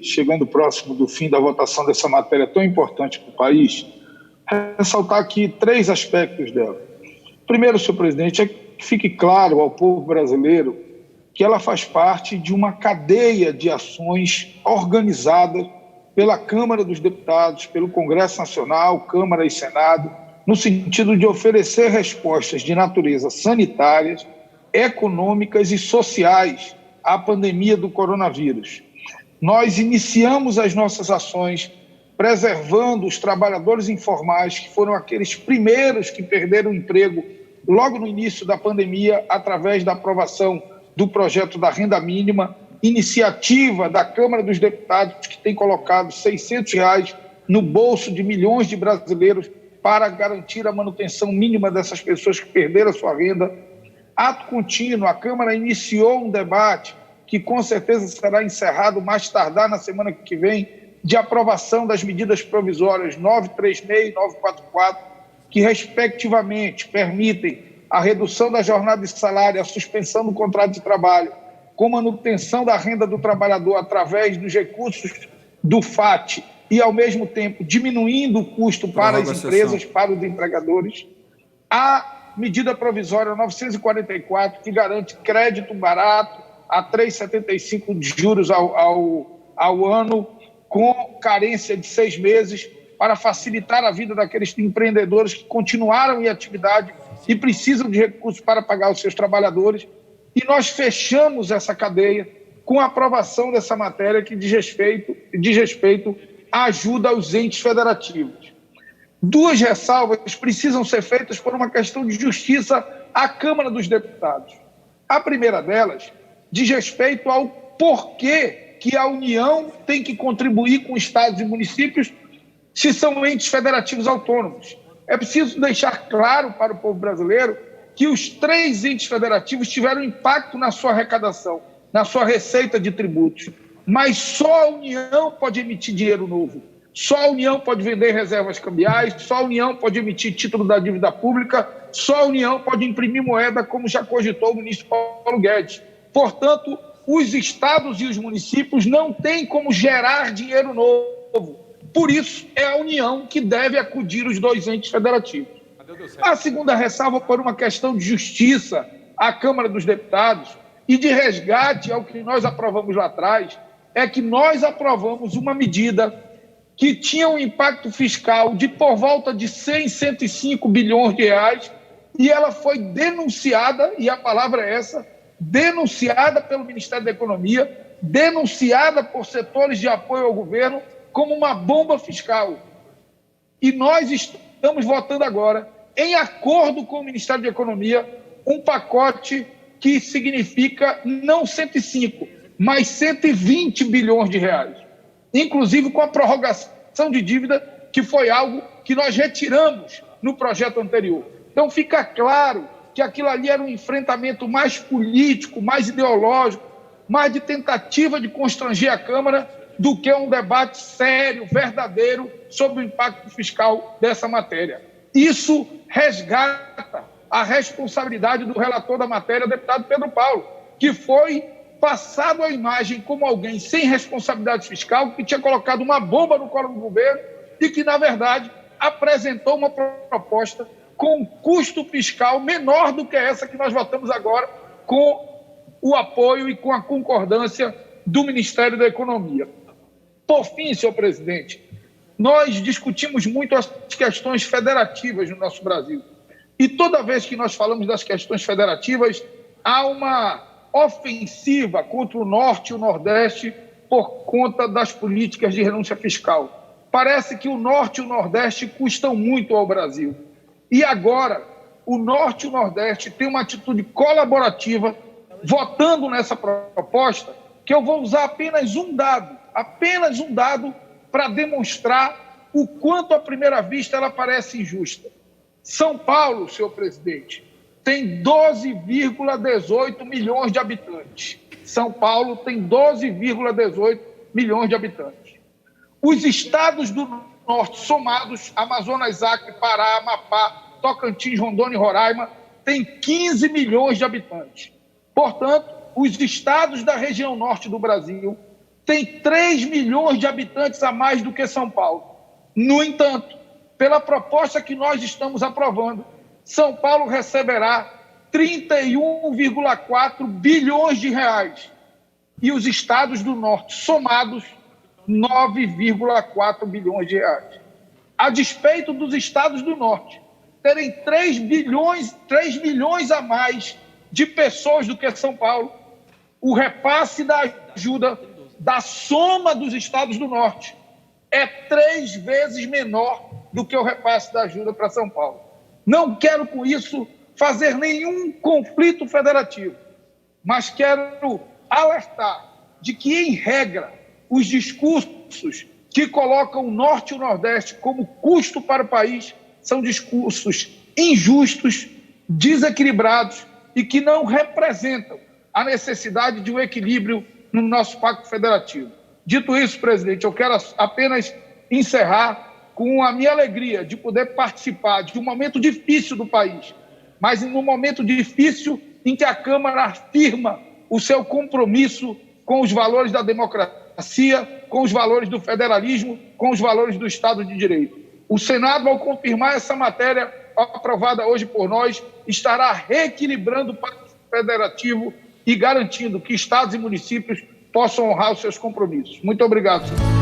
chegando próximo do fim da votação dessa matéria tão importante para o país, ressaltar aqui 3 aspectos dela. Primeiro, senhor presidente, é que fique claro ao povo brasileiro que ela faz parte de uma cadeia de ações organizadas pela Câmara dos Deputados, pelo Congresso Nacional, Câmara e Senado, no sentido de oferecer respostas de natureza sanitárias, econômicas e sociais à pandemia do coronavírus. Nós iniciamos as nossas ações preservando os trabalhadores informais, que foram aqueles primeiros que perderam o emprego logo no início da pandemia, através da aprovação do projeto da renda mínima, iniciativa da Câmara dos Deputados, que tem colocado R$ 600 no bolso de milhões de brasileiros para garantir a manutenção mínima dessas pessoas que perderam a sua renda. Ato contínuo, a Câmara iniciou um debate que com certeza será encerrado mais tardar na semana que vem, de aprovação das medidas provisórias 936 e 944, que respectivamente permitem a redução da jornada de salário, a suspensão do contrato de trabalho, com manutenção da renda do trabalhador através dos recursos do FAT e, ao mesmo tempo, diminuindo o custo para as empresas, para os empregadores. A medida provisória 944, que garante crédito barato a 3,75 de juros ao ano, com carência de 6 meses, para facilitar a vida daqueles empreendedores que continuaram em atividade e precisam de recursos para pagar os seus trabalhadores. E nós fechamos essa cadeia com a aprovação dessa matéria que diz respeito à ajuda aos entes federativos. 2 ressalvas precisam ser feitas por uma questão de justiça à Câmara dos Deputados. A primeira delas diz respeito ao porquê que a União tem que contribuir com estados e municípios se são entes federativos autônomos. É preciso deixar claro para o povo brasileiro que os 3 entes federativos tiveram impacto na sua arrecadação, na sua receita de tributos. Mas só a União pode emitir dinheiro novo. Só a União pode vender reservas cambiais, só a União pode emitir título da dívida pública, só a União pode imprimir moeda, como já cogitou o ministro Paulo Guedes. Portanto, os estados e os municípios não têm como gerar dinheiro novo. Por isso, é a União que deve acudir os 2 entes federativos. A segunda ressalva, por uma questão de justiça à Câmara dos Deputados e de resgate ao que nós aprovamos lá atrás, é que nós aprovamos uma medida que tinha um impacto fiscal de por volta de 100, 105 bilhões de reais, e ela foi denunciada, e a palavra é essa, denunciada pelo Ministério da Economia, denunciada por setores de apoio ao governo como uma bomba fiscal. E nós estamos votando agora, em acordo com o Ministério da Economia, um pacote que significa não 105, mas 120 bilhões de reais. Inclusive com a prorrogação de dívida, que foi algo que nós retiramos no projeto anterior. Então fica claro que aquilo ali era um enfrentamento mais político, mais ideológico, mais de tentativa de constranger a Câmara do que um debate sério, verdadeiro, sobre o impacto fiscal dessa matéria. Isso resgata a responsabilidade do relator da matéria, deputado Pedro Paulo, que foi passado a imagem como alguém sem responsabilidade fiscal, que tinha colocado uma bomba no colo do governo e que, na verdade, apresentou uma proposta com um custo fiscal menor do que essa que nós votamos agora, com o apoio e com a concordância do Ministério da Economia. Por fim, senhor presidente, nós discutimos muito as questões federativas no nosso Brasil. E toda vez que nós falamos das questões federativas, há uma ofensiva contra o Norte e o Nordeste por conta das políticas de renúncia fiscal. Parece que o Norte e o Nordeste custam muito ao Brasil. E agora, o Norte e o Nordeste têm uma atitude colaborativa, votando nessa proposta, que eu vou usar apenas um dado para demonstrar o quanto, à primeira vista, ela parece injusta. São Paulo, senhor presidente, tem 12,18 milhões de habitantes. São Paulo tem 12,18 milhões de habitantes. Os estados do Norte somados, Amazonas, Acre, Pará, Amapá, Tocantins, Rondônia e Roraima, têm 15 milhões de habitantes. Portanto, os estados da região norte do Brasil tem 3 milhões de habitantes a mais do que São Paulo. No entanto, pela proposta que nós estamos aprovando, São Paulo receberá 31,4 bilhões de reais e os estados do norte somados 9,4 bilhões de reais. A despeito dos estados do norte terem 3 milhões a mais de pessoas do que São Paulo, o repasse da ajuda da soma dos estados do norte é 3 vezes menor do que o repasse da ajuda para São Paulo. Não quero, com isso, fazer nenhum conflito federativo, mas quero alertar de que, em regra, os discursos que colocam o Norte e o Nordeste como custo para o país são discursos injustos, desequilibrados e que não representam a necessidade de um equilíbrio no nosso pacto federativo. Dito isso, presidente, eu quero apenas encerrar com a minha alegria de poder participar de um momento difícil do país, mas num momento difícil em que a Câmara afirma o seu compromisso com os valores da democracia, com os valores do federalismo, com os valores do Estado de Direito. O Senado, ao confirmar essa matéria aprovada hoje por nós, estará reequilibrando o pacto federativo e garantindo que estados e municípios possam honrar os seus compromissos. Muito obrigado, senhor.